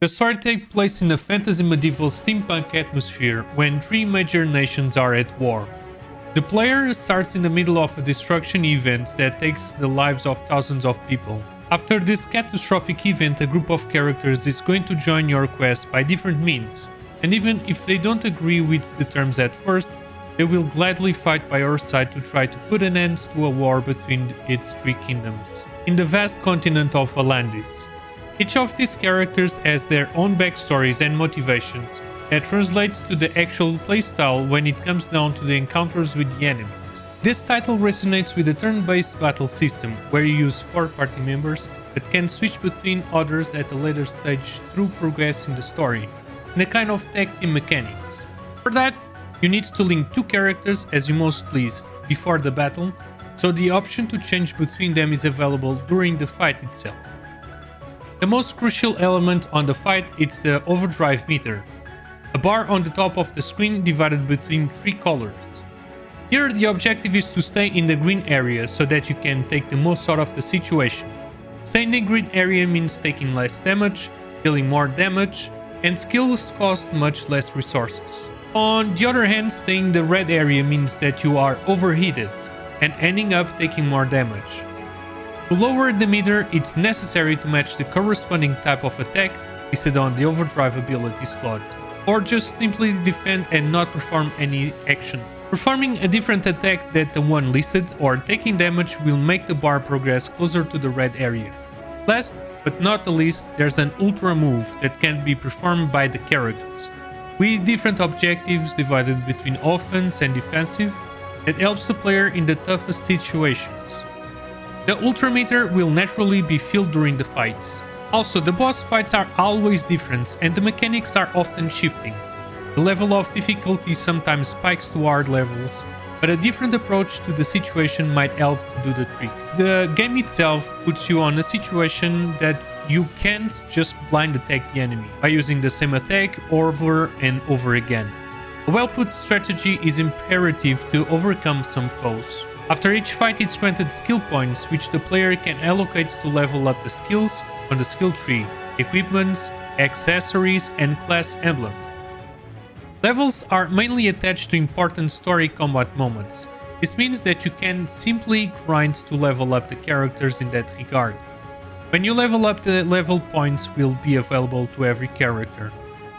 The story takes place in a fantasy medieval steampunk atmosphere when three major nations are at war. The player starts in the middle of a destruction event that takes the lives of thousands of people. After this catastrophic event, a group of characters is going to join your quest by different means, and even if they don't agree with the terms at first, they will gladly fight by your side to try to put an end to a war between its three kingdoms in the vast continent of Valandis. Each of these characters has their own backstories and motivations that translates to the actual playstyle when it comes down to the encounters with the enemies. This title resonates with the turn-based battle system, where you use 4 party members that can switch between others at a later stage through progress in the story, and a kind of tag team mechanics. For that, you need to link 2 characters as you most please before the battle, so the option to change between them is available during the fight itself. The most crucial element on the fight is the overdrive meter, a bar on the top of the screen divided between 3 colors. Here the objective is to stay in the green area so that you can take the most out of the situation. Staying in the green area means taking less damage, dealing more damage, and skills cost much less resources. On the other hand, staying in the red area means that you are overheated and ending up taking more damage. To lower the meter, it's necessary to match the corresponding type of attack listed on the overdrive ability slot, or just simply defend and not perform any action. Performing a different attack than the one listed or taking damage will make the bar progress closer to the red area. Last but not the least, there's an ultra move that can be performed by the characters, with different objectives divided between offense and defensive that helps the player in the toughest situations. The ultrameter will naturally be filled during the fights. Also, the boss fights are always different and the mechanics are often shifting. The level of difficulty sometimes spikes to hard levels, but a different approach to the situation might help to do the trick. The game itself puts you on a situation that you can't just blind attack the enemy by using the same attack over and over again. A well-put strategy is imperative to overcome some foes. After each fight, it's granted skill points, which the player can allocate to level up the skills on the skill tree, equipments, accessories, and class emblems. Levels are mainly attached to important story combat moments. This means that you can simply grind to level up the characters in that regard. When you level up, the level points will be available to every character.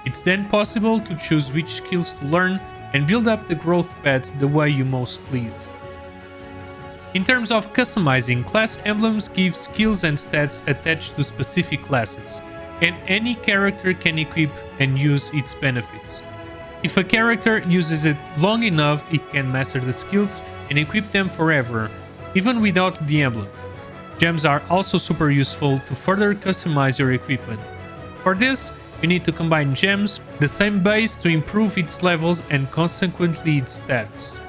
It's then possible to choose which skills to learn and build up the growth path the way you most please. In terms of customizing, class emblems give skills and stats attached to specific classes, and any character can equip and use its benefits. If a character uses it long enough, it can master the skills and equip them forever, even without the emblem. Gems are also super useful to further customize your equipment. For this, you need to combine gems, the same base to improve its levels and consequently its stats.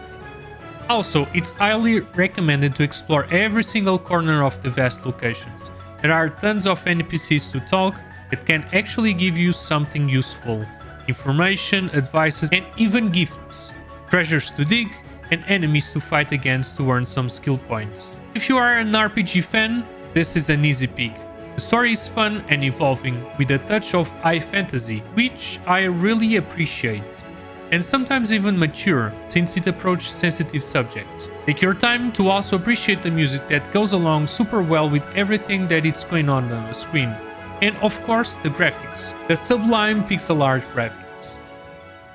Also, it's highly recommended to explore every single corner of the vast locations. There are tons of NPCs to talk that can actually give you something useful. Information, advices, and even gifts, treasures to dig, and enemies to fight against to earn some skill points. If you are an RPG fan, this is an easy pick. The story is fun and evolving, with a touch of high fantasy, which I really appreciate, and sometimes even mature, since it approaches sensitive subjects. Take your time to also appreciate the music that goes along super well with everything that is going on the screen. And of course, the graphics, the sublime pixel art graphics.